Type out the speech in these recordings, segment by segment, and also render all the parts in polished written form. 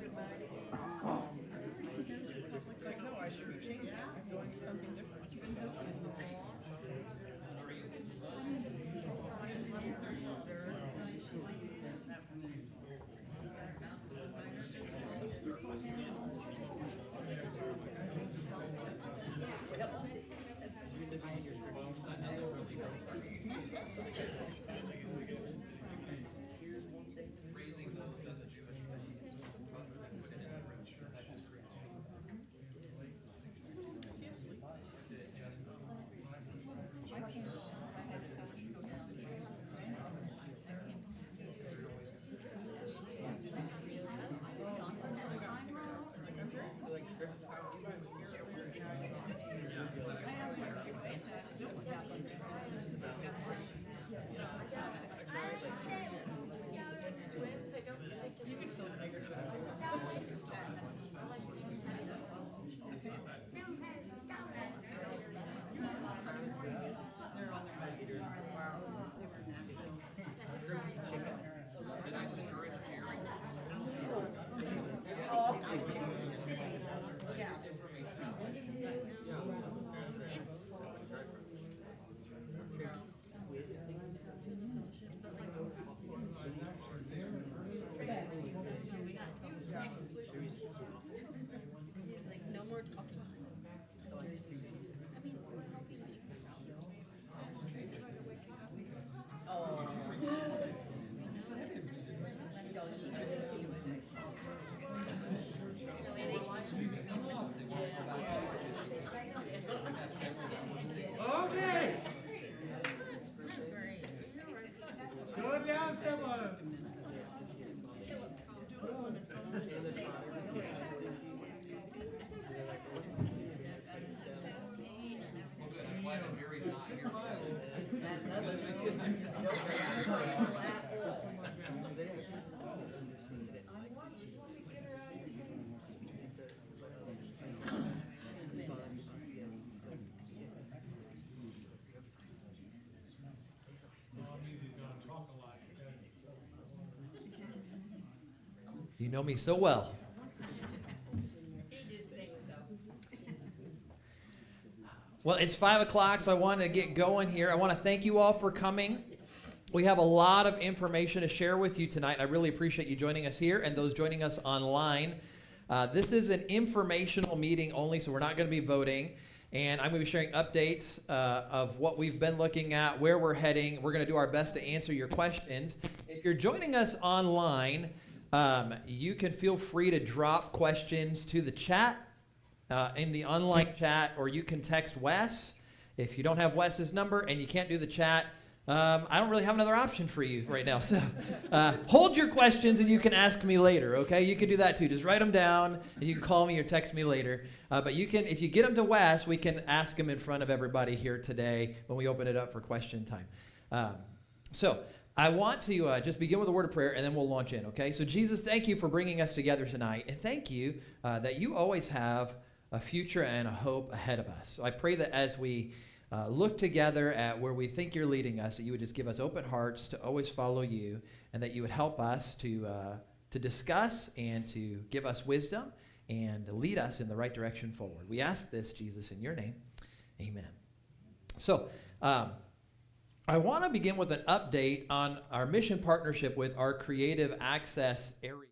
It's like, no, I shouldn't change it. I'm going to something different. Okay. Slow down, someone. You know me so well. Well, it's 5 o'clock, so I wanted to get going here. I want to thank you all for coming. We have a lot of information to share with you tonight. I really appreciate you joining us here and those joining us online. This is an informational meeting only, so we're not going to be voting. And I'm going to be sharing updates of what we've been looking at, where we're heading. We're going to do our best to answer your questions. If you're joining us online, you can feel free to drop questions to the chat, in the online chat, or you can text Wes. If you don't have Wes's number and you can't do the chat, I don't really have another option for you right now. So hold your questions and you can ask me later, okay? You can do that too. Just write them down and you can call me or text me later. But you can, if you get them to Wes, we can ask them in front of everybody here today when we open it up for question time. So I want to just begin with a word of prayer and then we'll launch in, okay? So Jesus, thank you for bringing us together tonight. And thank you that you always have a future and a hope ahead of us. So I pray that as we look together at where we think you're leading us, that you would just give us open hearts to always follow you, and that you would help us to discuss and to give us wisdom and lead us in the right direction forward. We ask this, Jesus, in your name. Amen. So I want to begin with an update on our mission partnership with our Creative Access area.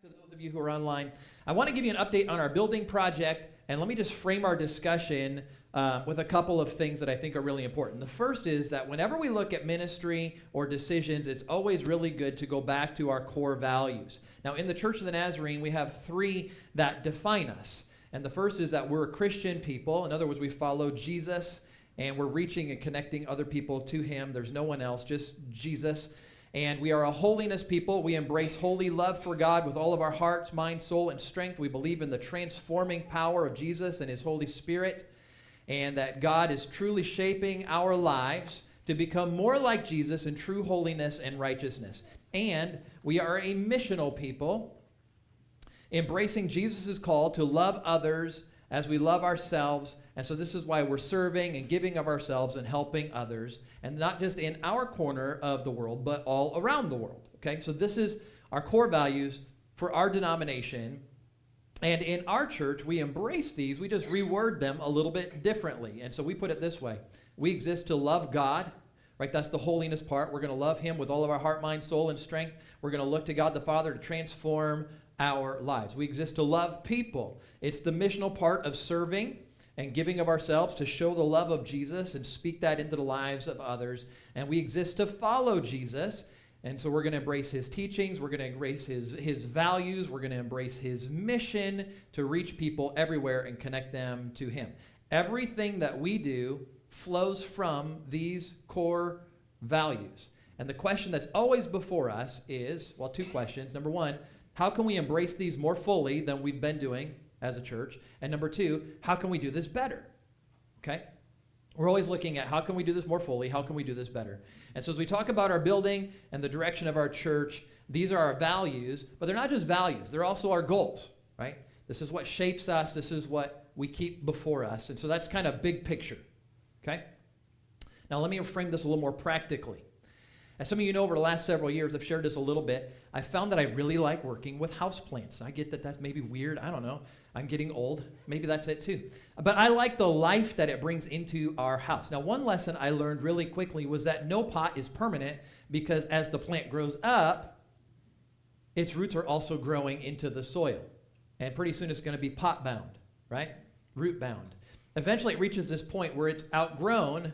To those of you who are online, I want to give you an update on our building project, and let me just frame our discussion with a couple of things that I think are really important. The first is that whenever we look at ministry or decisions, it's always really good to go back to our core values. Now, in the Church of the Nazarene, we have three that define us. And the first is that we're a Christian people. In other words, we follow Jesus, and we're reaching and connecting other people to him. There's no one else, just Jesus. And we are a holiness people. We embrace holy love for God with all of our hearts, mind, soul, and strength. We believe in the transforming power of Jesus and his Holy Spirit, and that God is truly shaping our lives to become more like Jesus in true holiness and righteousness. And we are a missional people, embracing Jesus' call to love others as we love ourselves. And so this is why we're serving and giving of ourselves and helping others, and not just in our corner of the world, but all around the world. Okay, so this is our core values for our denomination. And in our church, we embrace these. We just reword them a little bit differently. And so we put it this way. We exist to love God, right? That's the holiness part. We're going to love him with all of our heart, mind, soul, and strength. We're going to look to God the Father to transform our lives. We exist to love people. It's the missional part of serving and giving of ourselves to show the love of Jesus and speak that into the lives of others. And we exist to follow Jesus. And so we're going to embrace his teachings. We're going to embrace his values. We're going to embrace his mission to reach people everywhere and connect them to him. Everything that we do flows from these core values. And the question that's always before us is, well, two questions. Number one, how can we embrace these more fully than we've been doing as a church? And number two, how can we do this better? Okay? We're always looking at how can we do this more fully? How can we do this better? And so as we talk about our building and the direction of our church, these are our values, but they're not just values. They're also our goals, right? This is what shapes us. This is what we keep before us. And so that's kind of big picture, okay? Now let me frame this a little more practically. As some of you know, over the last several years, I've shared this a little bit. I found that I really like working with houseplants. I get that that's maybe weird. I don't know. I'm getting old. Maybe that's it too. But I like the life that it brings into our house. Now, one lesson I learned really quickly was that no pot is permanent, because as the plant grows up, its roots are also growing into the soil. And pretty soon it's going to be pot bound, right? Root bound. Eventually it reaches this point where it's outgrown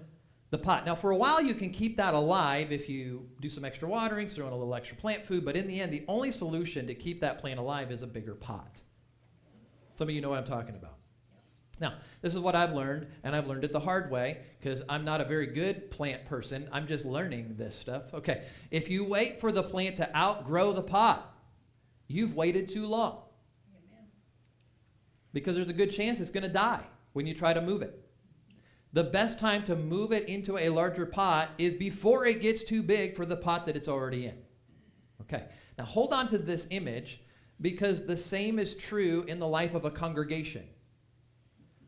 the pot. Now, for a while, you can keep that alive if you do some extra watering, throw in a little extra plant food, but in the end, the only solution to keep that plant alive is a bigger pot. Some of you know what I'm talking about. Now, this is what I've learned, and I've learned it the hard way, because I'm not a very good plant person. I'm just learning this stuff. Okay, if you wait for the plant to outgrow the pot, you've waited too long. Amen. Because there's a good chance it's going to die when you try to move it. The best time to move it into a larger pot is before it gets too big for the pot that it's already in. Okay, now hold on to this image, because the same is true in the life of a congregation.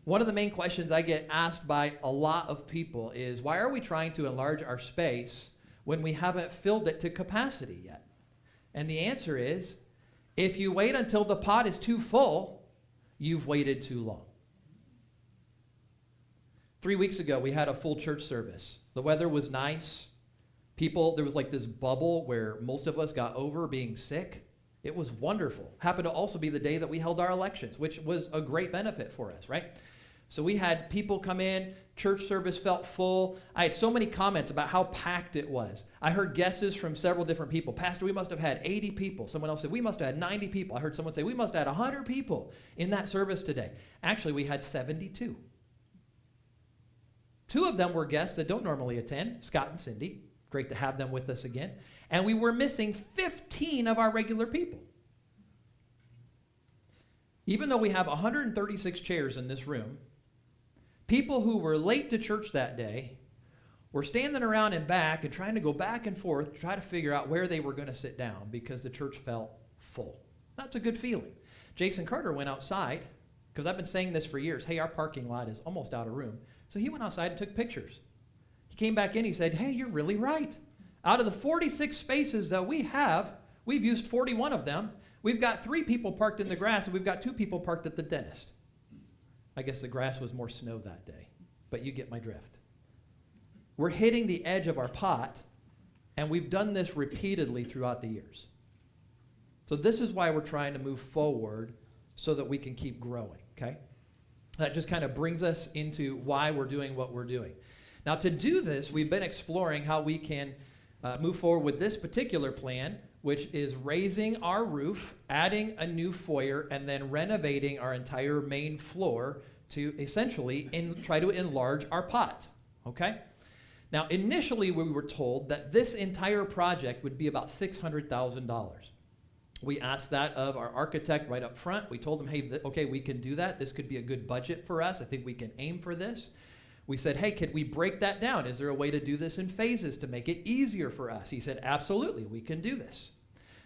One of the main questions I get asked by a lot of people is, why are we trying to enlarge our space when we haven't filled it to capacity yet? And the answer is, if you wait until the pot is too full, you've waited too long. 3 weeks ago, we had a full church service. The weather was nice. There was like this bubble where most of us got over being sick. It was wonderful. Happened to also be the day that we held our elections, which was a great benefit for us, right? So we had people come in, church service felt full. I had so many comments about how packed it was. I heard guesses from several different people. Pastor, we must have had 80 people. Someone else said, we must have had 90 people. I heard someone say, we must have had 100 people in that service today. Actually, we had 72. 2 of them were guests that don't normally attend, Scott and Cindy. Great to have them with us again. And we were missing 15 of our regular people. Even though we have 136 chairs in this room, people who were late to church that day were standing around in back and trying to go back and forth to try to figure out where they were going to sit down, because the church felt full. That's a good feeling. Jason Carter went outside, because I've been saying this for years. Hey, our parking lot is almost out of room. So he went outside and took pictures. He came back in, he said, hey, you're really right. Out of the 46 spaces that we have, we've used 41 of them. We've got 3 people parked in the grass, and we've got 2 people parked at the dentist. I guess the grass was more snow that day, but you get my drift. We're hitting the edge of our pot, and we've done this repeatedly throughout the years. So this is why we're trying to move forward so that we can keep growing, okay? That just kind of brings us into why we're doing what we're doing. Now, to do this, we've been exploring how we can move forward with this particular plan, which is raising our roof, adding a new foyer, and then renovating our entire main floor to essentially try to enlarge our pot, okay? Now, initially, we were told that this entire project would be about $600,000. We asked that of our architect right up front. We told him, hey, okay, we can do that. This could be a good budget for us. I think we can aim for this. We said, hey, could we break that down? Is there a way to do this in phases to make it easier for us? He said, absolutely, we can do this.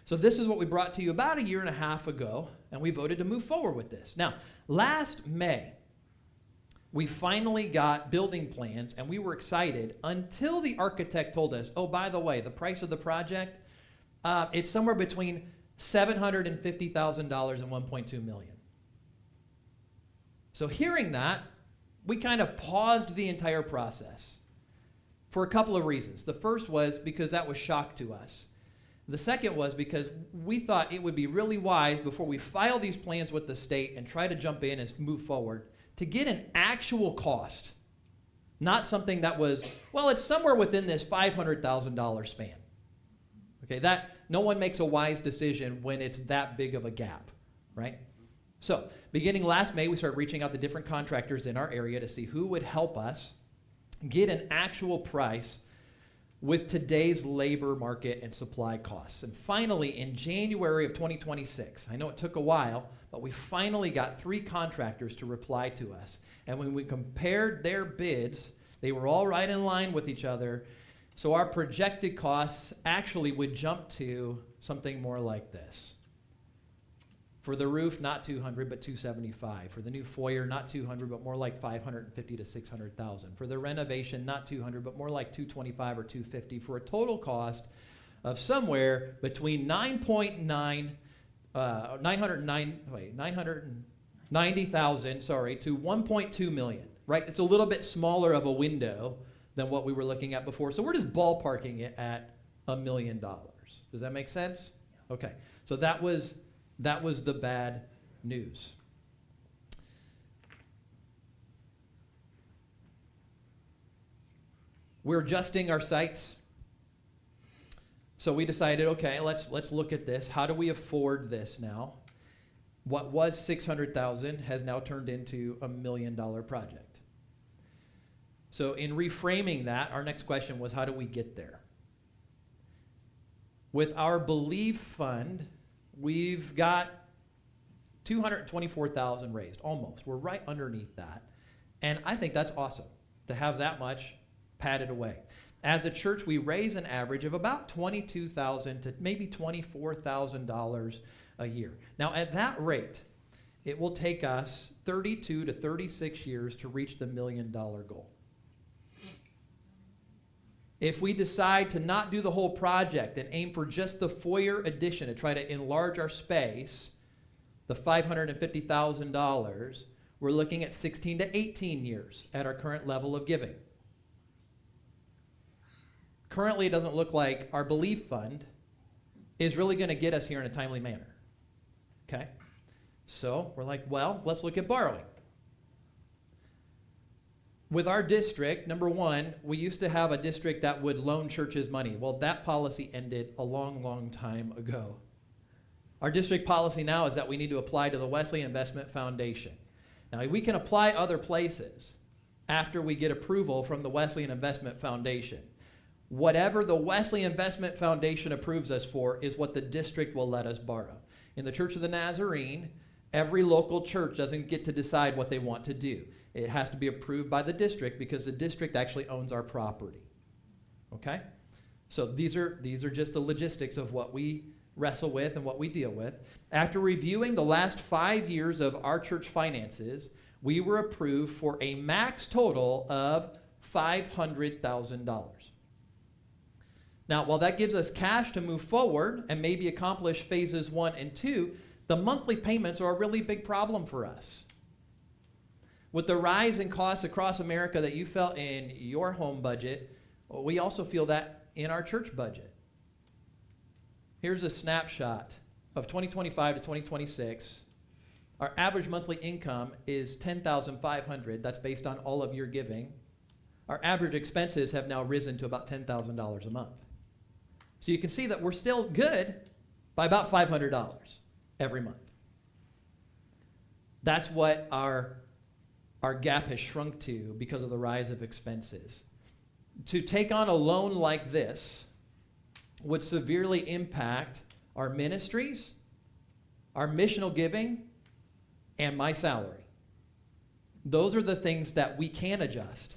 So this is what we brought to you about a year and a half ago, and we voted to move forward with this. Now, last May, we finally got building plans, and we were excited until the architect told us, oh, by the way, the price of the project, it's somewhere between $750,000 and $1.2 million. So hearing that, we kind of paused the entire process for a couple of reasons. The first was because that was shock to us. The second was because we thought it would be really wise before we file these plans with the state and try to jump in and move forward to get an actual cost, not something that was, well, it's somewhere within this $500,000 span. Okay, that no one makes a wise decision when it's that big of a gap, right? So, beginning last May, we started reaching out to different contractors in our area to see who would help us get an actual price with today's labor market and supply costs. And finally, in January of 2026, I know it took a while, but we finally got 3 contractors to reply to us. And when we compared their bids, they were all right in line with each other. So our projected costs actually would jump to something more like this. For the roof, not $200, but $275. For the new foyer, not $200, but more like $550 to $600,000. For the renovation, not $200, but more like $225 or $250. For a total cost of somewhere between $990,000 to $1.2 million. Right? It's a little bit smaller of a window than what we were looking at before. So we're just ballparking it at $1 million. Does that make sense? Okay. So that was the bad news. We're adjusting our sights. So we decided, okay, let's look at this. How do we afford this now? What was $600,000 has now turned into $1 million project. So in reframing that, our next question was, how do we get there? With our Believe Fund, we've got $224,000 raised, almost. We're right underneath that. And I think that's awesome to have that much padded away. As a church, we raise an average of about $22,000 to maybe $24,000 a year. Now, at that rate, it will take us 32 to 36 years to reach the $1 million goal. If we decide to not do the whole project and aim for just the foyer addition to try to enlarge our space, the $550,000, we're looking at 16 to 18 years at our current level of giving. Currently, it doesn't look like our Believe Fund is really going to get us here in a timely manner. Okay? So we're like, well, let's look at borrowing. With our district, number one, we used to have a district that would loan churches money. Well, that policy ended a long, long time ago. Our district policy now is that we need to apply to the Wesley Investment Foundation. Now, we can apply other places after we get approval from the Wesleyan Investment Foundation. Whatever the Wesley Investment Foundation approves us for is what the district will let us borrow. In the Church of the Nazarene, every local church doesn't get to decide what they want to do. It has to be approved by the district because the district actually owns our property. Okay? So these are just the logistics of what we wrestle with and what we deal with. After reviewing the last 5 years of our church finances, we were approved for a max total of $500,000. Now, while that gives us cash to move forward and maybe accomplish phases 1 and 2, the monthly payments are a really big problem for us. With the rise in costs across America that you felt in your home budget, we also feel that in our church budget. Here's a snapshot of 2025 to 2026, our average monthly income is $10,500. That's based on all of your giving. Our average expenses have now risen to about $10,000 a month. So you can see that we're still good by about $500 every month. That's what our gap has shrunk to because of the rise of expenses. To take on a loan like this would severely impact our ministries, our missional giving, and my salary. Those are the things that we can adjust,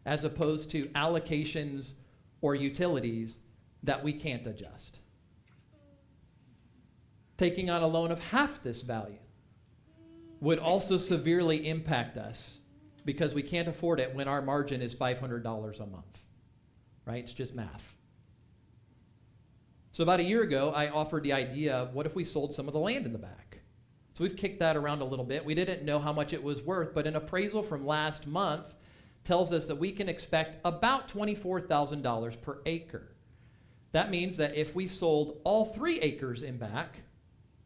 as opposed to allocations or utilities that we can't adjust. Taking on a loan of half this value would also severely impact us because we can't afford it when our margin is $500 a month, right? It's just math. So about a year ago, I offered the idea of what if we sold some of the land in the back? So we've kicked that around a little bit. We didn't know how much it was worth, but an appraisal from last month tells us that we can expect about $24,000 per acre. That means that if we sold all 3 acres in back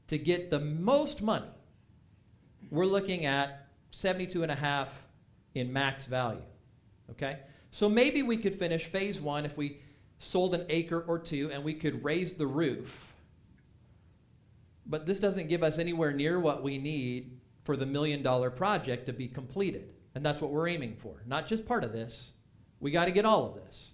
to get the most money, we're looking at 72.5 in max value, okay? So maybe we could finish phase 1 if we sold an acre or 2 and we could raise the roof. But this doesn't give us anywhere near what we need for the $1 million project to be completed. And that's what we're aiming for. Not just part of this. We got to get all of this.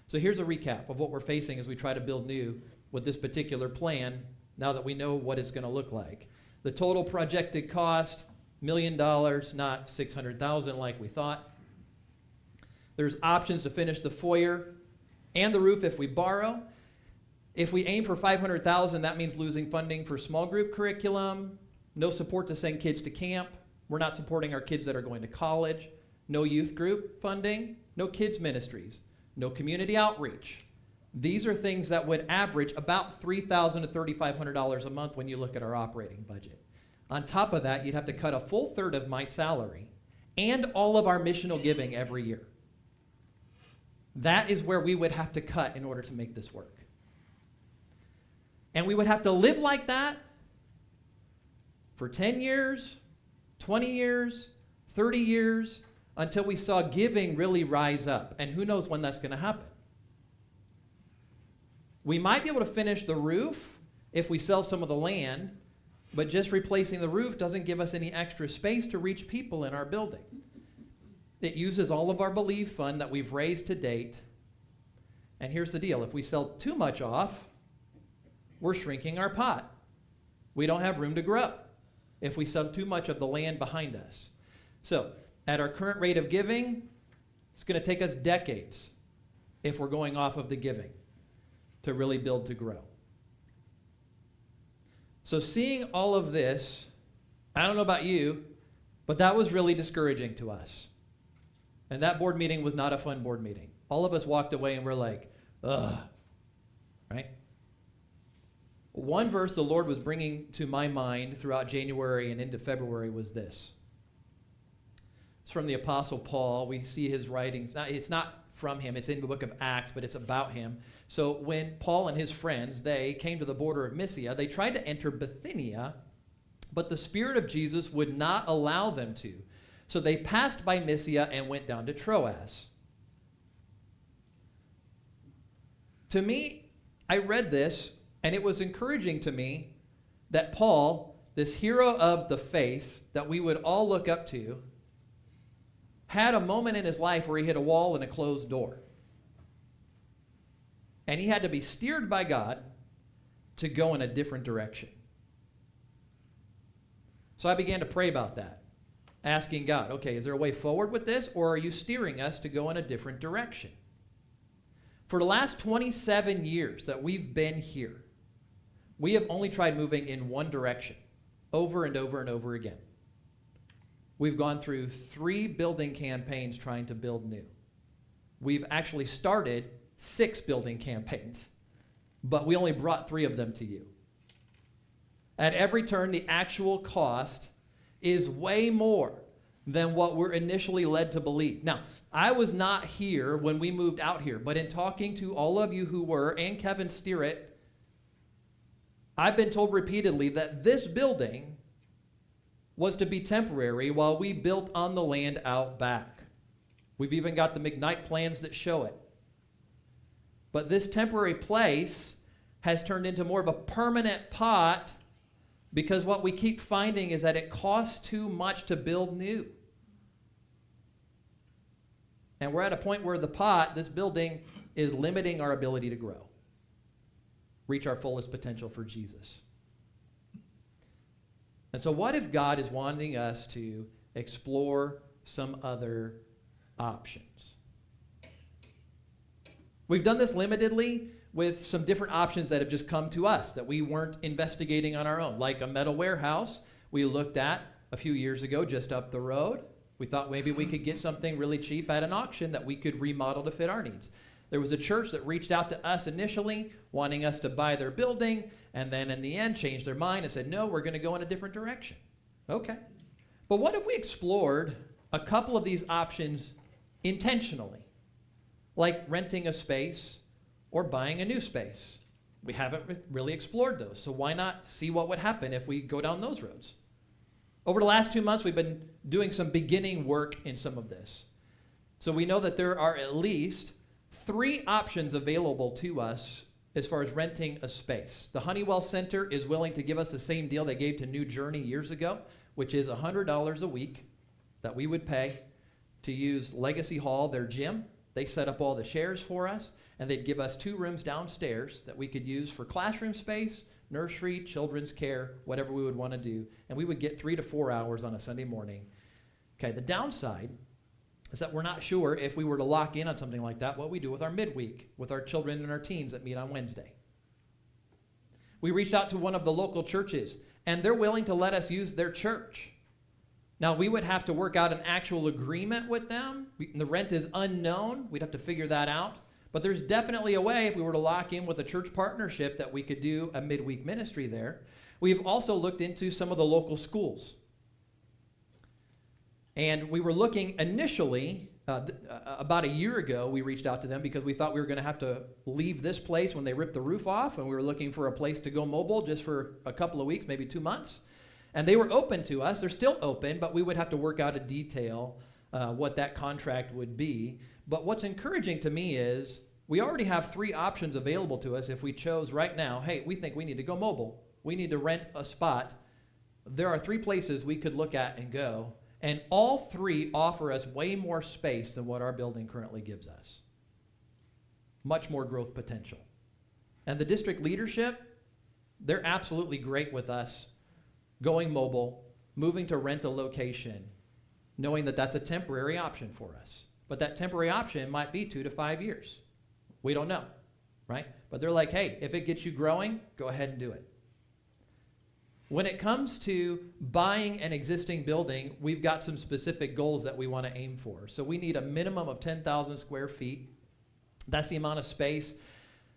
So here's a recap of what we're facing as we try to build new with this particular plan now that we know what it's going to look like. The total projected cost, $1 million, not $600,000 like we thought. There's options to finish the foyer and the roof if we borrow. If we aim for $500,000, that means losing funding for small group curriculum, no support to send kids to camp. We're not supporting our kids that are going to college, no youth group funding, no kids ministries, no community outreach. These are things that would average about $3,000 to $3,500 a month when you look at our operating budget. On top of that, you'd have to cut a full third of my salary and all of our missional giving every year. That is where we would have to cut in order to make this work. And we would have to live like that for 10 years, 20 years, 30 years, until we saw giving really rise up. And who knows when that's going to happen. We might be able to finish the roof if we sell some of the land, but just replacing the roof doesn't give us any extra space to reach people in our building. It uses all of our Believe fund that we've raised to date. And here's the deal. If we sell too much off, we're shrinking our pot. We don't have room to grow if we sell too much of the land behind us. So, at our current rate of giving, it's going to take us decades if we're going off of the giving to really build to grow. So seeing all of this, I don't know about you, but that was really discouraging to us. And that board meeting was not a fun board meeting. All of us walked away and we're like, ugh, right? One verse the Lord was bringing to my mind throughout January and into February was this. It's from the Apostle Paul. We see his writings. It's not from him. It's in the book of Acts, but it's about him. So when Paul and his friends, they came to the border of Mysia, they tried to enter Bithynia, but the Spirit of Jesus would not allow them to. So they passed by Mysia and went down to Troas. To me, I read this, and it was encouraging to me that Paul, this hero of the faith that we would all look up to, had a moment in his life where he hit a wall and a closed door. And he had to be steered by God to go in a different direction. So I began to pray about that, asking God, okay, is there a way forward with this, or are you steering us to go in a different direction? For the last 27 years that we've been here, we have only tried moving in one direction, over and over and over again. We've gone through 3 building campaigns trying to build new. We've actually started 6 building campaigns, but we only brought 3 of them to you. At every turn, the actual cost is way more than what we're initially led to believe. Now, I was not here when we moved out here, but in talking to all of you who were, and Kevin Steerett, I've been told repeatedly that this building was to be temporary while we built on the land out back. We've even got the McKnight plans that show it. But this temporary place has turned into more of a permanent pot because what we keep finding is that it costs too much to build new. And we're at a point where the pot, this building, is limiting our ability to grow, reach our fullest potential for Jesus. And so what if God is wanting us to explore some other options? We've done this limitedly with some different options that have just come to us that we weren't investigating on our own, like a metal warehouse we looked at a few years ago just up the road. We thought maybe we could get something really cheap at an auction that we could remodel to fit our needs. There was a church that reached out to us initially wanting us to buy their building, and then in the end changed their mind and said, no, we're going to go in a different direction. Okay. But what if we explored a couple of these options intentionally, like renting a space or buying a new space? We haven't really explored those, so why not see what would happen if we go down those roads? Over the last 2 months, we've been doing some beginning work in some of this. So we know that there are at least 3 options available to us as far as renting a space. The Honeywell Center is willing to give us the same deal they gave to New Journey years ago, which is $100 a week that we would pay to use Legacy Hall, their gym. They set up all the chairs for us, and they'd give us 2 rooms downstairs that we could use for classroom space, nursery, children's care, whatever we would want to do, and we would get 3 to 4 hours on a Sunday morning. Okay, the downside is that we're not sure if we were to lock in on something like that, what we do with our midweek, with our children and our teens that meet on Wednesday. We reached out to one of the local churches, and they're willing to let us use their church. Now, we would have to work out an actual agreement with them. The rent is unknown. We'd have to figure that out. But there's definitely a way, if we were to lock in with a church partnership, that we could do a midweek ministry there. We've also looked into some of the local schools. And we were looking initially, about a year ago, we reached out to them because we thought we were going to have to leave this place when they ripped the roof off, and we were looking for a place to go mobile just for a couple of weeks, maybe 2 months. And they were open to us. They're still open, but we would have to work out a detail what that contract would be. But what's encouraging to me is we already have 3 options available to us if we chose right now, hey, we think we need to go mobile. We need to rent a spot. There are 3 places we could look at and go, and all 3 offer us way more space than what our building currently gives us. Much more growth potential. And the district leadership, they're absolutely great with us going mobile, moving to rent a location, knowing that that's a temporary option for us. But that temporary option might be 2 to 5 years. We don't know, right? But they're like, hey, if it gets you growing, go ahead and do it. When it comes to buying an existing building, we've got some specific goals that we want to aim for. So we need a minimum of 10,000 square feet. That's the amount of space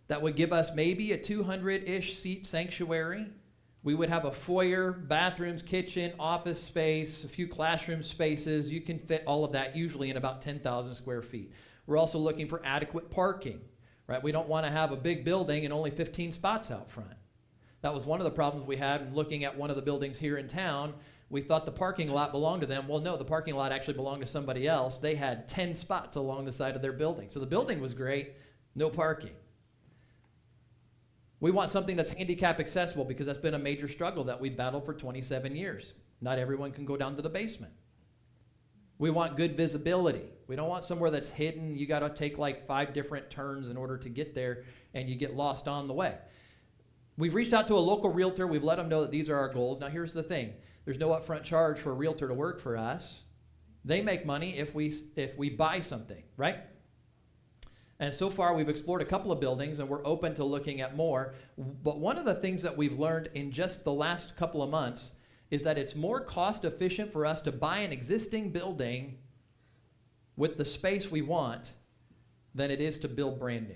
that would give us maybe a 200-ish seat sanctuary. We would have a foyer, bathrooms, kitchen, office space, a few classroom spaces. You can fit all of that usually in about 10,000 square feet. We're also looking for adequate parking, right? We don't want to have a big building and only 15 spots out front. That was one of the problems we had in looking at one of the buildings here in town. We thought the parking lot belonged to them. Well, no, the parking lot actually belonged to somebody else. They had 10 spots along the side of their building. So the building was great, no parking. We want something that's handicap accessible because that's been a major struggle that we've battled for 27 years. Not everyone can go down to the basement. We want good visibility. We don't want somewhere that's hidden. You got to take like 5 different turns in order to get there, and you get lost on the way. We've reached out to a local realtor. We've let them know that these are our goals. Now, here's the thing. There's no upfront charge for a realtor to work for us. They make money if we buy something, right? And so far, we've explored a couple of buildings, and we're open to looking at more. But one of the things that we've learned in just the last couple of months is that it's more cost efficient for us to buy an existing building with the space we want than it is to build brand new.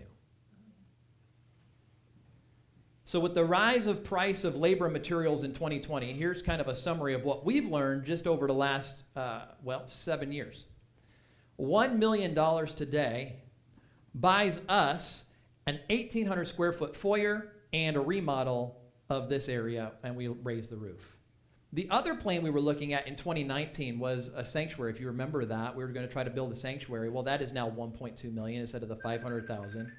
So with the rise of price of labor and materials in 2020, here's kind of a summary of what we've learned just over the last, 7 years. $1 million today buys us an 1,800 square foot foyer and a remodel of this area, and we raised the roof. The other plan we were looking at in 2019 was a sanctuary. If you remember that, we were going to try to build a sanctuary. Well, that is now 1.2 million instead of the 500,000.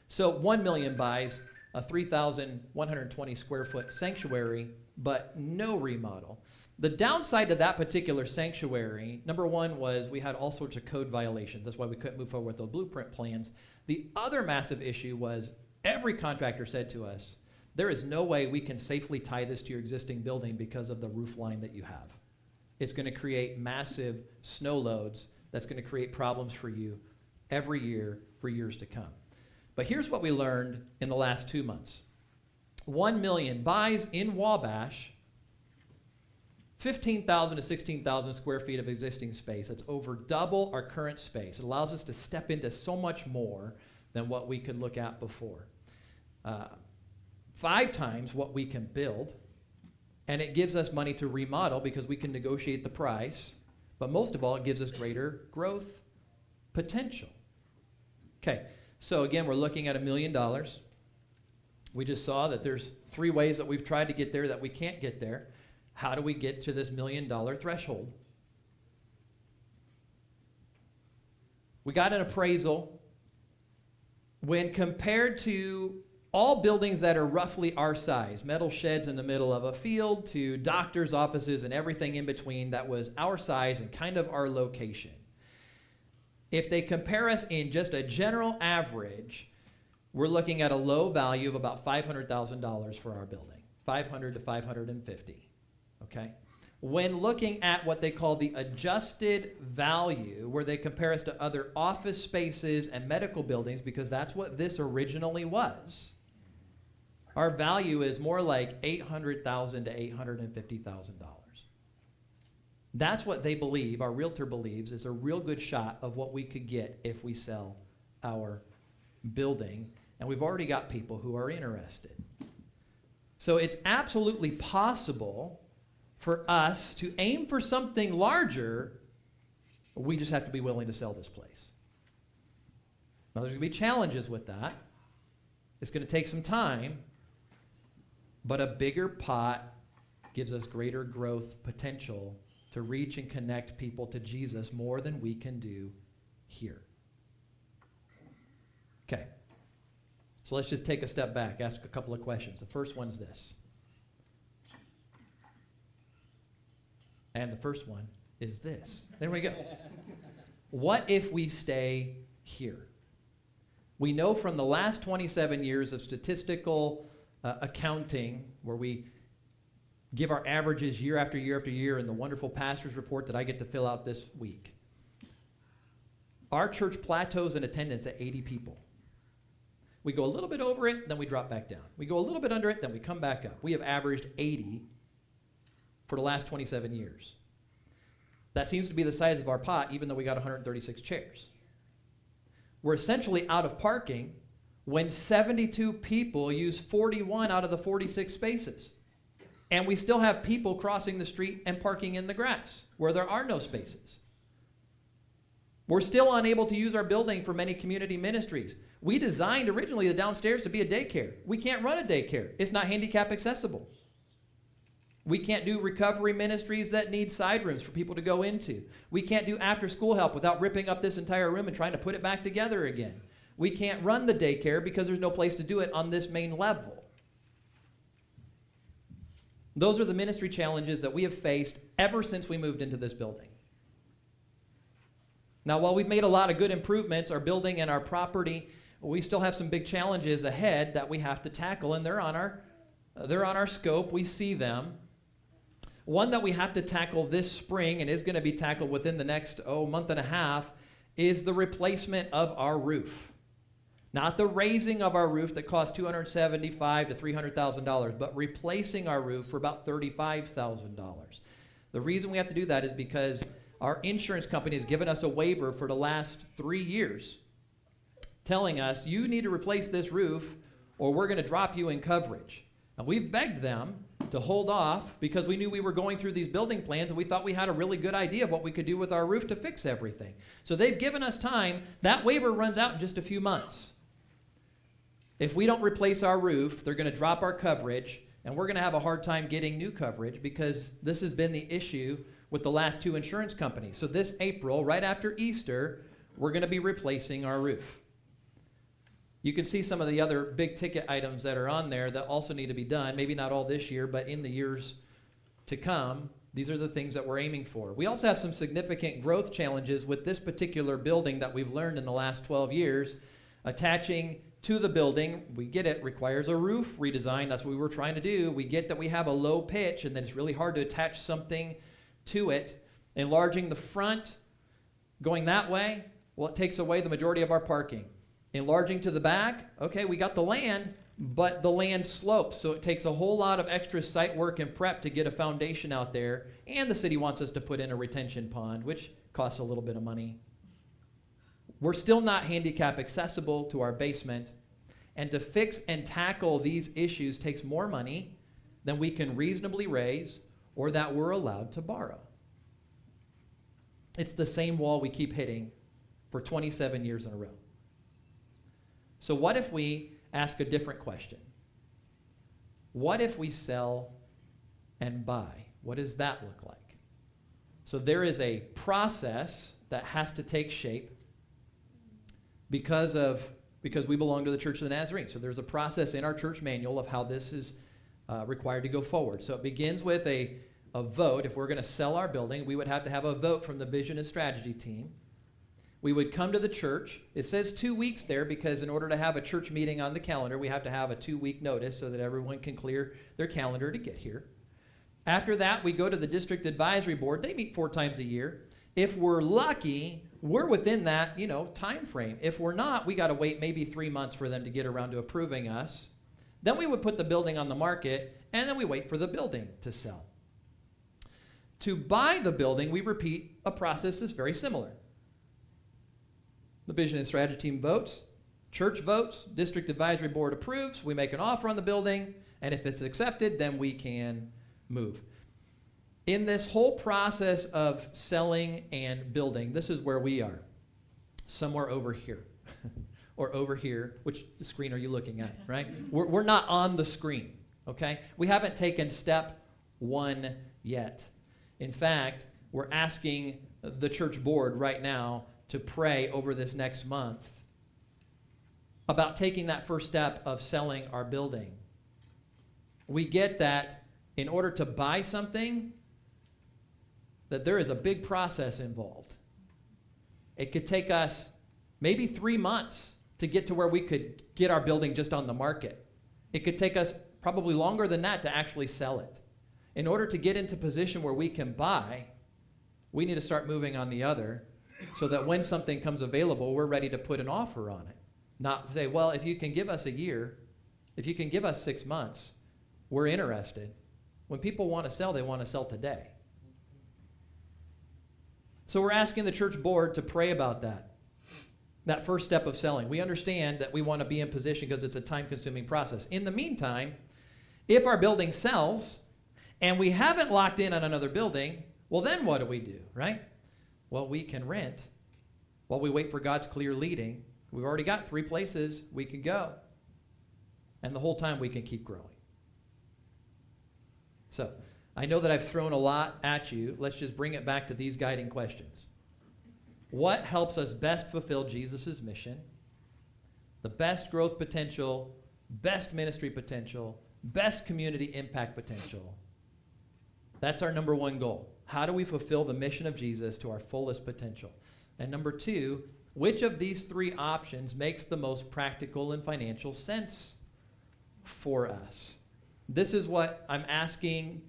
So 1 million buys a 3,120 square foot sanctuary, but no remodel. The downside to that particular sanctuary, number one, was we had all sorts of code violations. That's why we couldn't move forward with those blueprint plans. The other massive issue was every contractor said to us, there is no way we can safely tie this to your existing building because of the roof line that you have. It's going to create massive snow loads that's going to create problems for you every year for years to come. But here's what we learned in the last 2 months. 1 million buys in Wabash 15,000 to 16,000 square feet of existing space. It's over double our current space. It allows us to step into so much more than what we could look at before. 5 times what we can build, and it gives us money to remodel because we can negotiate the price, but most of all, it gives us greater growth potential. Okay, so again, we're looking at $1 million. We just saw that there's 3 ways that we've tried to get there that we can't get there. How do we get to this $1 million threshold? We got an appraisal. When compared to all buildings that are roughly our size, metal sheds in the middle of a field to doctors' offices and everything in between that was our size and kind of our location. If they compare us in just a general average, we're looking at a low value of about $500,000 for our building, 500 to 550, okay? When looking at what they call the adjusted value, where they compare us to other office spaces and medical buildings, because that's what this originally was, our value is more like $800,000 to $850,000. That's what they believe, our realtor believes, is a real good shot of what we could get if we sell our building. And we've already got people who are interested. So it's absolutely possible for us to aim for something larger. We just have to be willing to sell this place. Now, there's going to be challenges with that. It's going to take some time. But a bigger pot gives us greater growth potential to reach and connect people to Jesus more than we can do here. Okay. So let's just take a step back, ask a couple of questions. The first one's this. And the first one is this. There we go. What if we stay here? We know from the last 27 years of statistical accounting, where we give our averages year after year after year in the wonderful pastor's report that I get to fill out this week. Our church plateaus in attendance at 80 people. We go a little bit over it, then we drop back down. We go a little bit under it, then we come back up. We have averaged 80 for the last 27 years. That seems to be the size of our pot, even though we got 136 chairs. We're essentially out of parking when 72 people use 41 out of the 46 spaces. And we still have people crossing the street and parking in the grass where there are no spaces. We're still unable to use our building for many community ministries. We designed originally the downstairs to be a daycare. We can't run a daycare. It's not handicap accessible. We can't do recovery ministries that need side rooms for people to go into. We can't do after school help without ripping up this entire room and trying to put it back together again. We can't run the daycare because there's no place to do it on this main level. Those are the ministry challenges that we have faced ever since we moved into this building. Now, while we've made a lot of good improvements, our building and our property, we still have some big challenges ahead that we have to tackle, and they're on our scope. We see them. One that we have to tackle this spring and is going to be tackled within the next month and a half is the replacement of our roof. Not the raising of our roof that costs $275,000 to $300,000, but replacing our roof for about $35,000. The reason we have to do that is because our insurance company has given us a waiver for the last 3 years telling us, you need to replace this roof or we're going to drop you in coverage. And we've begged them to hold off because we knew we were going through these building plans and we thought we had a really good idea of what we could do with our roof to fix everything. So they've given us time. That waiver runs out in just a few months. If we don't replace our roof, they're going to drop our coverage, and we're going to have a hard time getting new coverage because this has been the issue with the last 2 insurance companies. So this April, right after Easter, we're going to be replacing our roof. You can see some of the other big ticket items that are on there that also need to be done. Maybe not all this year, but in the years to come, these are the things that we're aiming for. We also have some significant growth challenges with this particular building that we've learned in the last 12 years. Attaching to the building, we get it, requires a roof redesign. That's what we were trying to do. We get that we have a low pitch, and then it's really hard to attach something to it. Enlarging the front, going that way, well, it takes away the majority of our parking. Enlarging to the back, okay, we got the land, but the land slopes, so it takes a whole lot of extra site work and prep to get a foundation out there, and the city wants us to put in a retention pond, which costs a little bit of money. We're still not handicap accessible to our basement, and to fix and tackle these issues takes more money than we can reasonably raise or that we're allowed to borrow. It's the same wall we keep hitting for 27 years in a row. So what if we ask a different question? What if we sell and buy? What does that look like? So there is a process that has to take shape because we belong to the Church of the Nazarene. So there's a process in our church manual of how this is required to go forward. So it begins with a vote. If we're going to sell our building, we would have to have a vote from the vision and strategy team. We would come to the church. It says 2 weeks there because in order to have a church meeting on the calendar, we have to have a 2-week notice so that everyone can clear their calendar to get here. After that, we go to the district advisory board. They meet 4 times a year. If we're lucky, we're within that, time frame. If we're not, we got to wait maybe 3 months for them to get around to approving us. Then we would put the building on the market, and then we wait for the building to sell. To buy the building, we repeat a process that's very similar. The vision and strategy team votes, church votes, district advisory board approves, we make an offer on the building, and if it's accepted, then we can move. In this whole process of selling and building, this is where we are, somewhere over here, or over here. Which screen are you looking at, right? We're not on the screen, okay? We haven't taken step 1 yet. In fact, we're asking the church board right now to pray over this next month about taking that first step of selling our building. We get that in order to buy something, that there is a big process involved. It could take us maybe 3 months to get to where we could get our building just on the market. It could take us probably longer than that to actually sell it. In order to get into position where we can buy, we need to start moving on the other, so that when something comes available, we're ready to put an offer on it. Not say, well, if you can give us a year, if you can give us 6 months, we're interested. When people want to sell, they want to sell today. So we're asking the church board to pray about that first step of selling. We understand that we want to be in position because it's a time-consuming process. In the meantime, if our building sells and we haven't locked in on another building, well, then what do we do, right? Well, we can rent while we wait for God's clear leading. We've already got 3 places we can go. And the whole time we can keep growing. So, I know that I've thrown a lot at you. Let's just bring it back to these guiding questions. What helps us best fulfill Jesus' mission? The best growth potential, best ministry potential, best community impact potential. That's our number 1 goal. How do we fulfill the mission of Jesus to our fullest potential? And number 2, which of these 3 options makes the most practical and financial sense for us? This is what I'm asking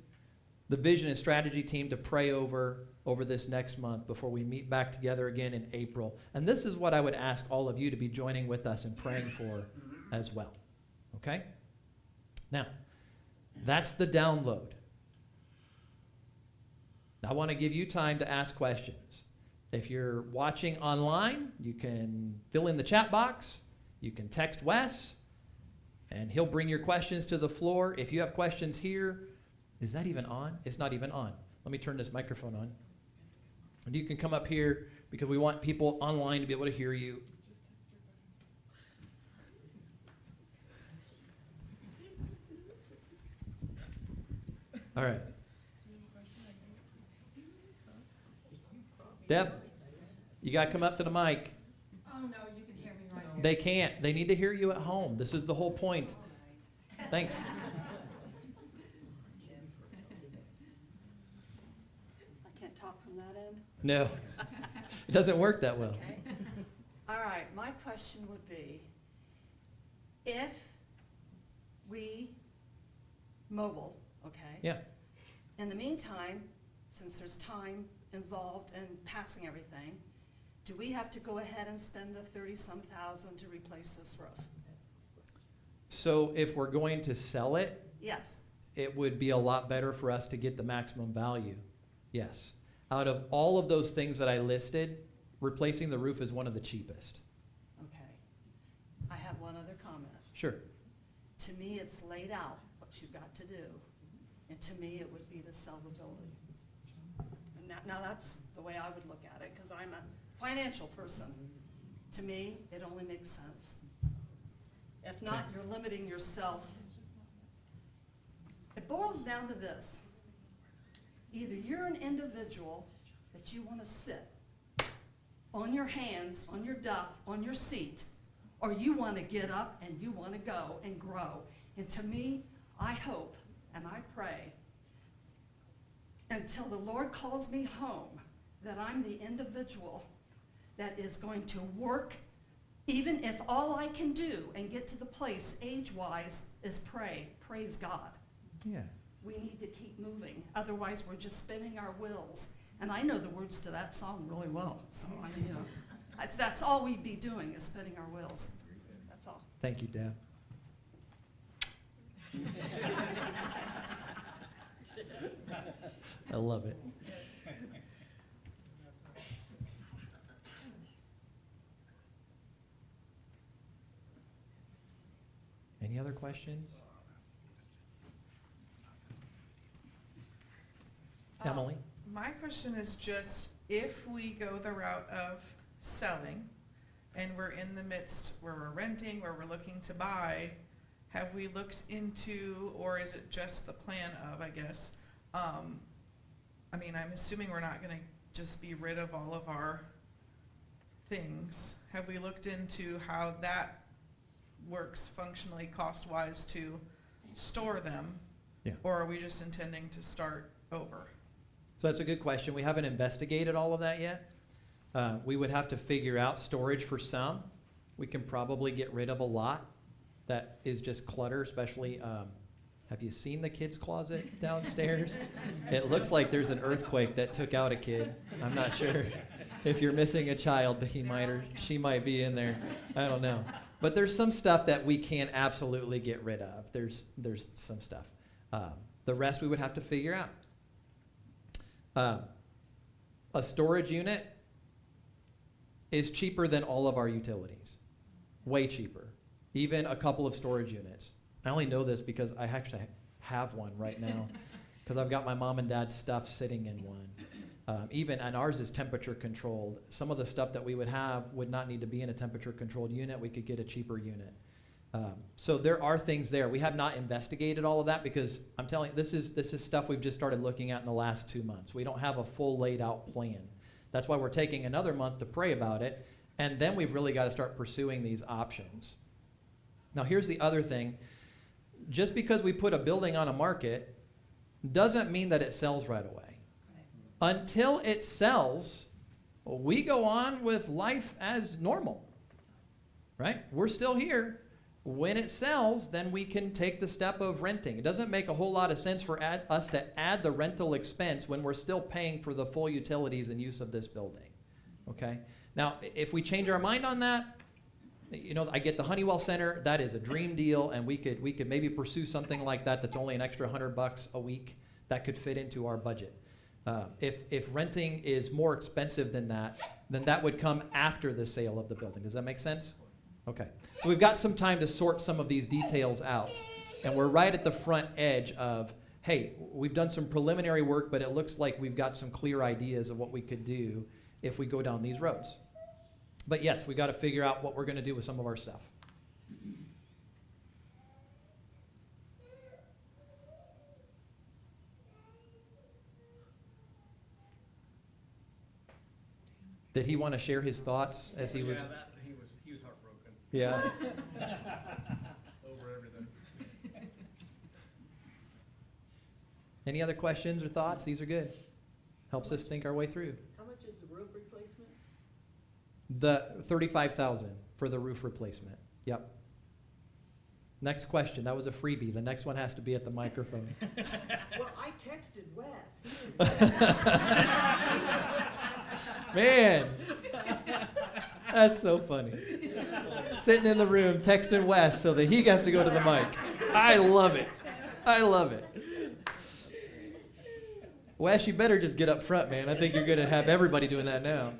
the vision and strategy team to pray over this next month before we meet back together again in April. And this is what I would ask all of you to be joining with us and praying for as well. Okay? Now, that's the download. I want to give you time to ask questions. If you're watching online, you can fill in the chat box. You can text Wes, and he'll bring your questions to the floor. If you have questions here, is that even on? It's not even on. Let me turn this microphone on. And you can come up here because we want people online to be able to hear you. All right. Deb, you got to come up to the mic. Oh, no, you can hear me right here. They can't. They need to hear you at home. This is the whole point. Thanks. I can't talk from that end. No, it doesn't work that well. Okay. All right, my question would be, if we mobile, okay? Yeah. In the meantime, since there's time involved in passing everything, do we have to go ahead and spend the 30-some thousand to replace this roof? So if we're going to sell it, Yes. it would be a lot better for us to get the maximum value. Yes. Out of all of those things that I listed, replacing the roof is one of the cheapest. Okay. I have one other comment. Sure. To me, it's laid out what you've got to do, and to me, it would be to sell the building. And now that's the way I would look at it, because I'm a financial person. To me, it only makes sense. If not, you're limiting yourself. It boils down to this. Either you're an individual that you want to sit on your hands, on your duff, on your seat, or you want to get up and you want to go and grow. And to me, I hope and I pray until the Lord calls me home that I'm the individual that is going to work, even if all I can do and get to the place age-wise is pray. Praise God. Yeah. We need to keep moving. Otherwise, we're just spinning our wheels. And I know the words to that song really well. So, that's all we'd be doing is spinning our wheels. That's all. Thank you, Deb. I love it. Any other questions? Emily? My question is just, if we go the route of selling, and we're in the midst where we're renting, where we're looking to buy, have we looked into, or is it just the plan of, I guess, I'm assuming we're not gonna just be rid of all of our things. Have we looked into how that works functionally, cost-wise, to store them? Yeah. Or are we just intending to start over? So that's a good question. We haven't investigated all of that yet. We would have to figure out storage for some. We can probably get rid of a lot that is just clutter, especially, have you seen the kids' closet downstairs? It looks like there's an earthquake that took out a kid. I'm not sure if you're missing a child, that he might or she might be in there. I don't know. But there's some stuff that we can absolutely get rid of. There's some stuff. The rest we would have to figure out. A storage unit is cheaper than all of our utilities. Way cheaper. Even a couple of storage units. I only know this because I actually have one right now because I've got my mom and dad's stuff sitting in one. And ours is temperature controlled. Some of the stuff that we would have would not need to be in a temperature controlled unit. We could get a cheaper unit. So there are things there. We have not investigated all of that because I'm telling you, this is stuff we've just started looking at in the last 2 months. We don't have a full laid out plan. That's why we're taking another month to pray about it, and then we've really got to start pursuing these options. Now here's the other thing. Just because we put a building on a market doesn't mean that it sells right away. Until it sells, we go on with life as normal, right? We're still here. When it sells, then we can take the step of renting. It doesn't make a whole lot of sense for us to add the rental expense when we're still paying for the full utilities and use of this building, okay? Now, if we change our mind on that, I get the Honeywell Center. That is a dream deal, and we could maybe pursue something like that that's only an extra $100 a week that could fit into our budget. If renting is more expensive than that, then that would come after the sale of the building. Does that make sense? Okay. So we've got some time to sort some of these details out, and we're right at the front edge of, hey, we've done some preliminary work, but it looks like we've got some clear ideas of what we could do if we go down these roads. But yes, we got to figure out what we're going to do with some of our stuff. Did he want to share his thoughts as he was? Yeah, he was heartbroken Yeah. over everything. Any other questions or thoughts? These are good. Helps us think our way through. How much is the roof replacement? The 35,000 for the roof replacement. Yep. Next question. That was a freebie. The next one has to be at the microphone. Well, I texted Wes. Man, that's so funny. Sitting in the room texting Wes so that he gets to go to the mic. I love it. I love it. Wes, you better just get up front, man. I think you're going to have everybody doing that now.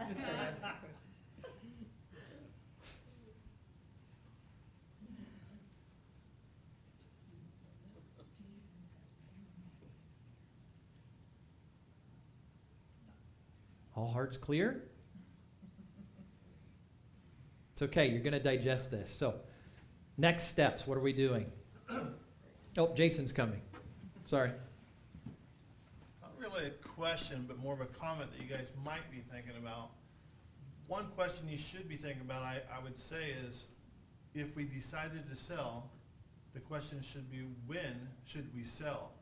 All hearts clear? It's okay. You're going to digest this. So, next steps. What are we doing? Oh, Jason's coming. Sorry. Not really a question, but more of a comment that you guys might be thinking about. One question you should be thinking about, I would say, is if we decided to sell, the question should be, when should we sell?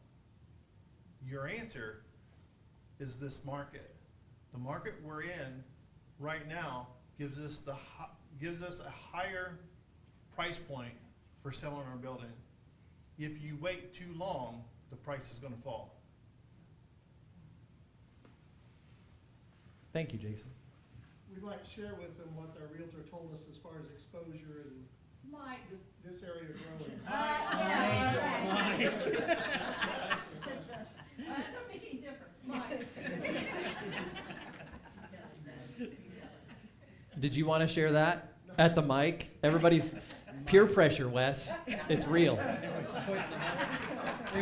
Your answer is this market. The market we're in right now gives us a higher price point for selling our building. If you wait too long, the price is going to fall. Thank you, Jason. We'd like to share with them what our realtor told us as far as exposure and Mike. this area growing. Don't make any difference, Mike. Did you want to share that at the mic? Everybody's peer pressure, Wes. It's real. They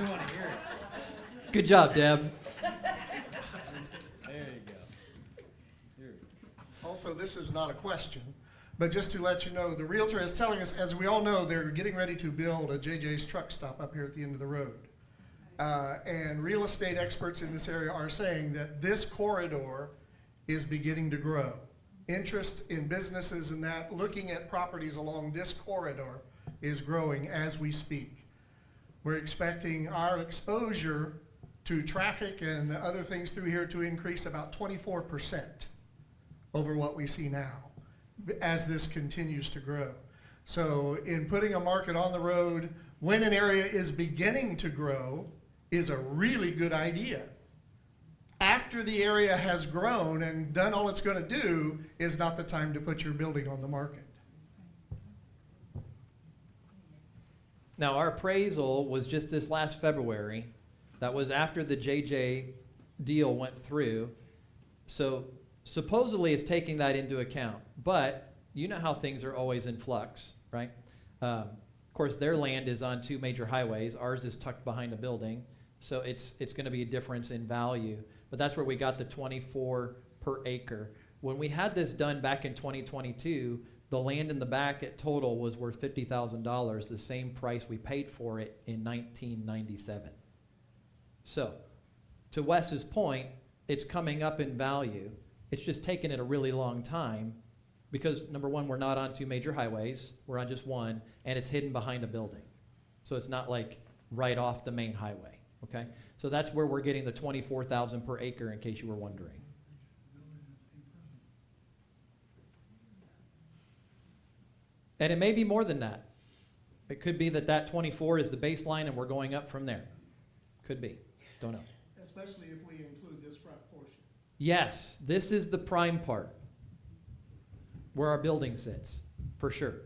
want to hear it. Good job, Deb. There you go. Here. Also, this is not a question, but just to let you know, the realtor is telling us, as we all know, they're getting ready to build a JJ's truck stop up here at the end of the road. And real estate experts in this area are saying that this corridor is beginning to grow. Interest in businesses and that, looking at properties along this corridor is growing as we speak. We're expecting our exposure to traffic and other things through here to increase about 24% over what we see now as this continues to grow. So in putting a market on the road when an area is beginning to grow is a really good idea. After the area has grown and done all it's going to do is not the time to put your building on the market. Now, our appraisal was just this last February. That was after the JJ deal went through. So supposedly it's taking that into account. But you know how things are always in flux, right? Of course, their land is on 2 major highways. Ours is tucked behind a building. So it's going to be a difference in value. But that's where we got the 24 per acre. When we had this done back in 2022, the land in the back at total was worth $50,000, the same price we paid for it in 1997. So, to Wes's point, it's coming up in value. It's just taken it a really long time because, number one, we're not on 2 major highways. We're on just one, and it's hidden behind a building. So it's not like right off the main highway, okay? So that's where we're getting the 24,000 per acre, in case you were wondering. And it may be more than that. It could be that that 24 is the baseline and we're going up from there. Could be. Don't know. Especially if we include this front portion. Yes, this is the prime part where our building sits, for sure.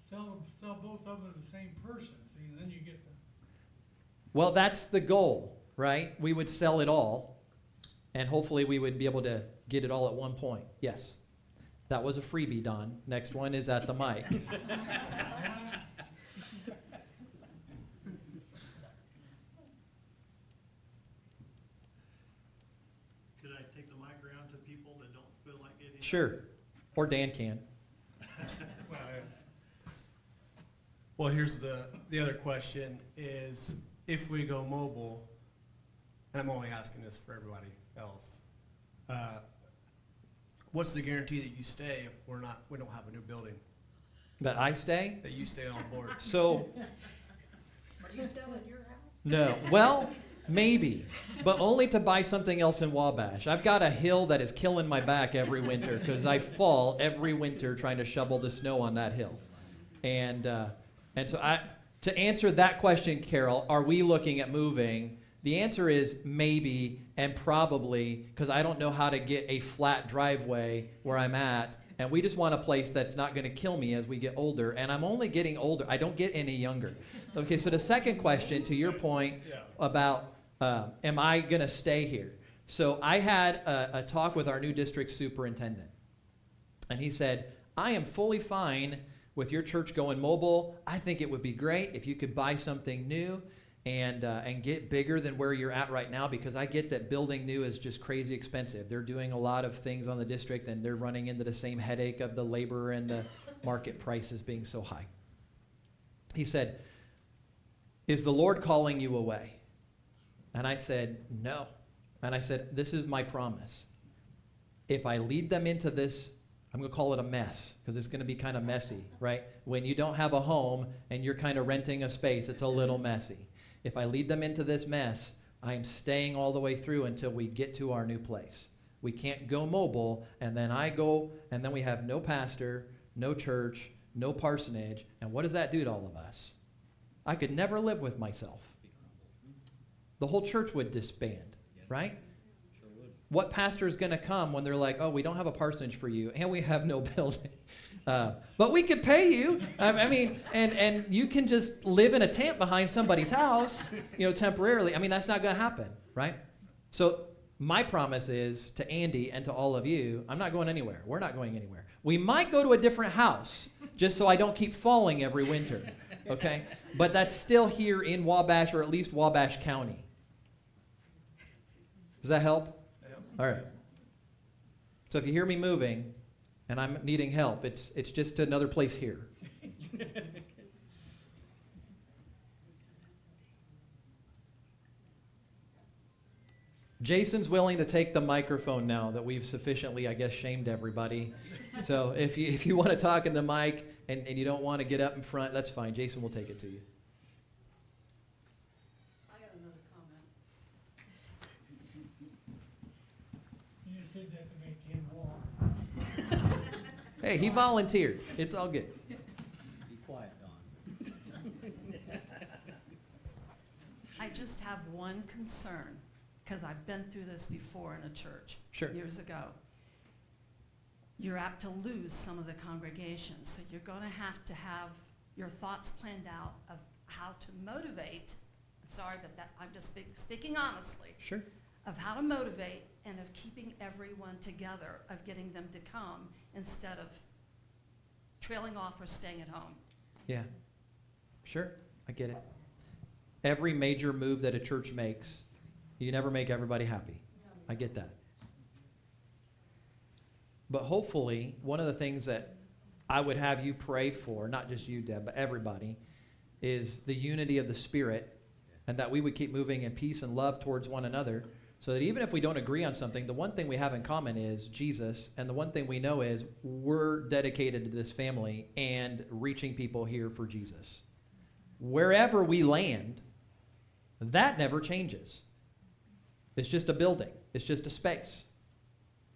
Sell both of them to the same person, see, and then you get the. Well, that's the goal, right? We would sell it all, and hopefully we would be able to get it all at one point. Yes. That was a freebie, Don. Next one is at the mic. Could I take the mic around to people that don't feel like getting? Sure. Or Dan can. Well, here's the other question is, if we go mobile, and I'm only asking this for everybody else, what's the guarantee that you stay if we don't have a new building, That I stay? that you stay on board? So, Are you selling your house? no. Well, maybe, but only to buy something else in Wabash. I've got a hill that is killing my back every winter because I fall every winter trying to shovel the snow on that hill. And so to answer that question, Carol, are we looking at moving? The answer is maybe and probably, because I don't know how to get a flat driveway where I'm at. And we just want a place that's not going to kill me as we get older. And I'm only getting older. I don't get any younger. Okay, so the second question, to your point about am I going to stay here? So I had a talk with our new district superintendent. And he said, I am fully fine with your church going mobile. I think it would be great if you could buy something new and get bigger than where you're at right now, because I get that building new is just crazy expensive. They're doing a lot of things on the district, and they're running into the same headache of the labor and the market prices being so high. He said, is the Lord calling you away? And I said, no. And I said, this is my promise. If I lead them into this, I'm going to call it a mess, because it's going to be kind of messy, right? When you don't have a home and you're kind of renting a space, it's a little messy. If I lead them into this mess, I am staying all the way through until we get to our new place. We can't go mobile, and then I go, and then we have no pastor, no church, no parsonage, and what does that do to all of us? I could never live with myself. The whole church would disband, right? What pastor is going to come when they're like, oh, we don't have a parsonage for you, and we have no building? But we could pay you. I mean, and you can just live in a tent behind somebody's house, temporarily. I mean, that's not going to happen, right? So my promise is to Andy and to all of you, I'm not going anywhere. We're not going anywhere. We might go to a different house just so I don't keep falling every winter, okay? But that's still here in Wabash, or at least Wabash County. Does that help? All right. So if you hear me moving and I'm needing help, it's just another place here. Jason's willing to take the microphone now that we've sufficiently, I guess, shamed everybody. So if you want to talk in the mic and you don't want to get up in front, that's fine. Jason will take it to you. I got another comment. You just said that to make him walk. Hey, he volunteered. It's all good. Be quiet, Don. I just have one concern, because I've been through this before in a church. Sure. Years ago. You're apt to lose some of the congregation, so you're going to have your thoughts planned out of how to motivate. Sorry, but I'm just speaking honestly. Sure. Of how to motivate and of keeping everyone together, of getting them to come instead of trailing off or staying at home. Yeah. Sure. I get it. Every major move that a church makes, you never make everybody happy. I get that. But hopefully, one of the things that I would have you pray for, not just you, Deb, but everybody, is the unity of the Spirit, and that we would keep moving in peace and love towards one another, so that even if we don't agree on something, the one thing we have in common is Jesus, and the one thing we know is we're dedicated to this family and reaching people here for Jesus. Wherever we land, that never changes. It's just a building. It's just a space.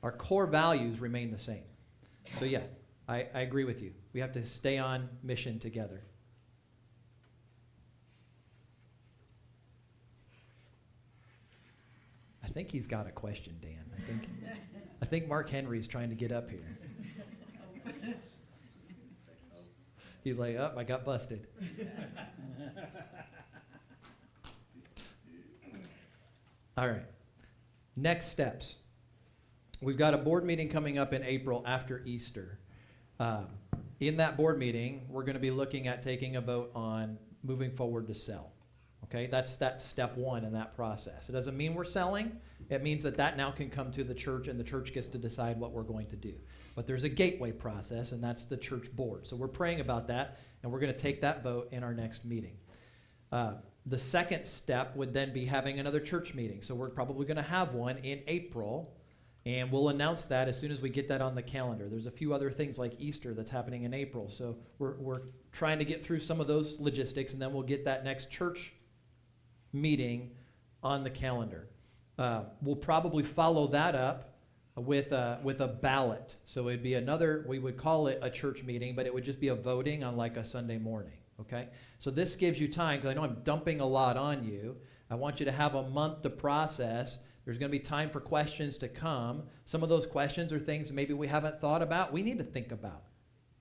Our core values remain the same. So yeah, I agree with you. We have to stay on mission together. I think he's got a question, Dan. I think Mark Henry's trying to get up here. He's like, oh, I got busted. All right. Next steps. We've got a board meeting coming up in April after Easter. In that board meeting, we're going to be looking at taking a vote on moving forward to sell. Okay, that's step one in that process. It doesn't mean we're selling. It means that now can come to the church, and the church gets to decide what we're going to do. But there's a gateway process, and that's the church board. So we're praying about that, and we're going to take that vote in our next meeting. The second step would then be having another church meeting. So we're probably going to have one in April. And we'll announce that as soon as we get that on the calendar. There's a few other things like Easter that's happening in April. So we're trying to get through some of those logistics, and then we'll get that next church meeting on the calendar. We'll probably follow that up with a ballot. So it'd be another, we would call it a church meeting, but it would just be a voting on like a Sunday morning, okay? So this gives you time, because I know I'm dumping a lot on you. I want you to have a month to process. There's going to be time for questions to come. Some of those questions are things maybe we haven't thought about. We need to think about.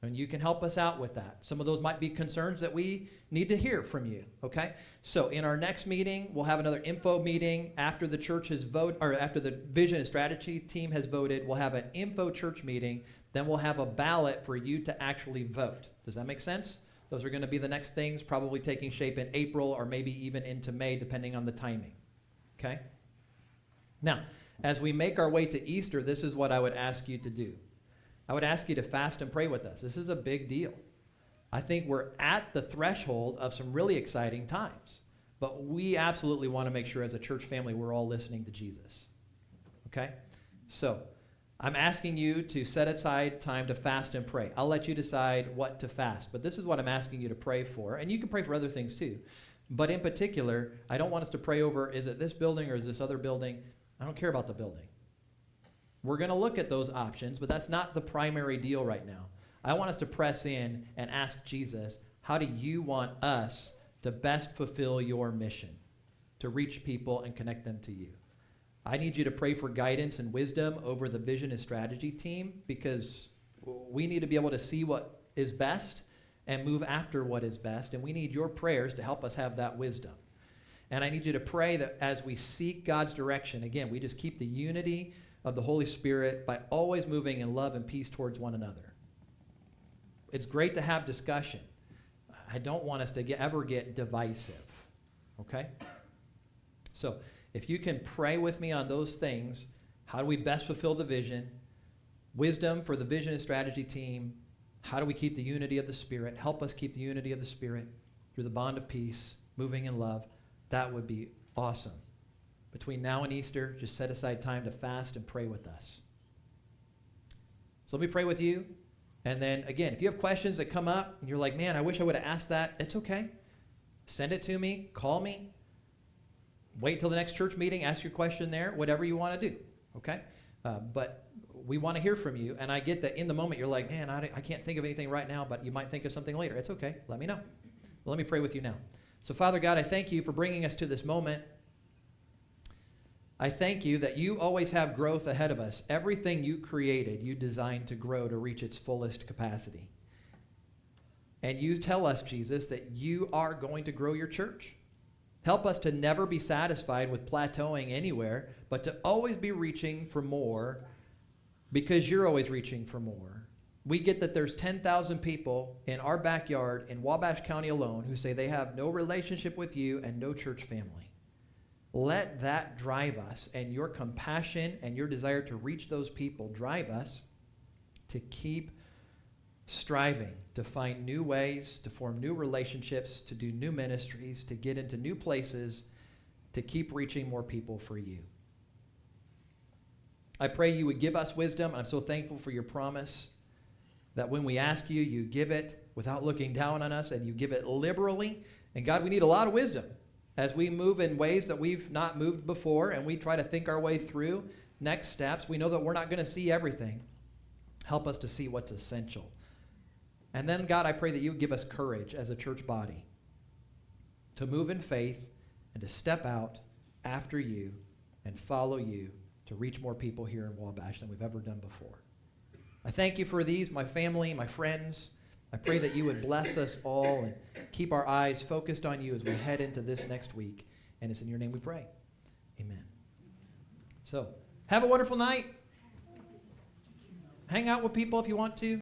And you can help us out with that. Some of those might be concerns that we need to hear from you, okay? So in our next meeting, we'll have another info meeting after the church has voted, or after the vision and strategy team has voted. We'll have an info church meeting. Then we'll have a ballot for you to actually vote. Does that make sense? Those are going to be the next things, probably taking shape in April or maybe even into May, depending on the timing, okay? Now, as we make our way to Easter, this is what I would ask you to do. I would ask you to fast and pray with us. This is a big deal. I think we're at the threshold of some really exciting times, but we absolutely want to make sure as a church family we're all listening to Jesus, okay? So I'm asking you to set aside time to fast and pray. I'll let you decide what to fast, but this is what I'm asking you to pray for, and you can pray for other things too. But in particular, I don't want us to pray over, is it this building or is this other building? I don't care about the building. We're going to look at those options, but that's not the primary deal right now. I want us to press in and ask Jesus, how do you want us to best fulfill your mission, to reach people and connect them to you? I need you to pray for guidance and wisdom over the vision and strategy team, because we need to be able to see what is best and move after what is best, and we need your prayers to help us have that wisdom. And I need you to pray that as we seek God's direction, again, we just keep the unity of the Holy Spirit by always moving in love and peace towards one another. It's great to have discussion. I don't want us to ever get divisive, okay? So if you can pray with me on those things, how do we best fulfill the vision? Wisdom for the vision and strategy team. How do we keep the unity of the Spirit? Help us keep the unity of the Spirit through the bond of peace, moving in love. That would be awesome. Between now and Easter, just set aside time to fast and pray with us. So let me pray with you. And then, again, if you have questions that come up and you're like, man, I wish I would have asked that, it's okay. Send it to me. Call me. Wait till the next church meeting. Ask your question there. Whatever you want to do, okay? But we want to hear from you. And I get that in the moment you're like, man, I can't think of anything right now, but you might think of something later. It's okay. Let me know. Well, let me pray with you now. So, Father God, I thank you for bringing us to this moment. I thank you that you always have growth ahead of us. Everything you created, you designed to grow to reach its fullest capacity. And you tell us, Jesus, that you are going to grow your church. Help us to never be satisfied with plateauing anywhere, but to always be reaching for more, because you're always reaching for more. We get that there's 10,000 people in our backyard in Wabash County alone who say they have no relationship with you and no church family. Let that drive us, and your compassion and your desire to reach those people drive us to keep striving, to find new ways, to form new relationships, to do new ministries, to get into new places, to keep reaching more people for you. I pray you would give us wisdom, and I'm so thankful for your promise that when we ask you, you give it without looking down on us, and you give it liberally. And God, we need a lot of wisdom as we move in ways that we've not moved before, and we try to think our way through next steps. We know that we're not going to see everything. Help us to see what's essential. And then, God, I pray that you give us courage as a church body to move in faith and to step out after you and follow you to reach more people here in Wabash than we've ever done before. I thank you for these, my family, my friends. I pray that you would bless us all and keep our eyes focused on you as we head into this next week. And it's in your name we pray. Amen. So, have a wonderful night. Hang out with people if you want to.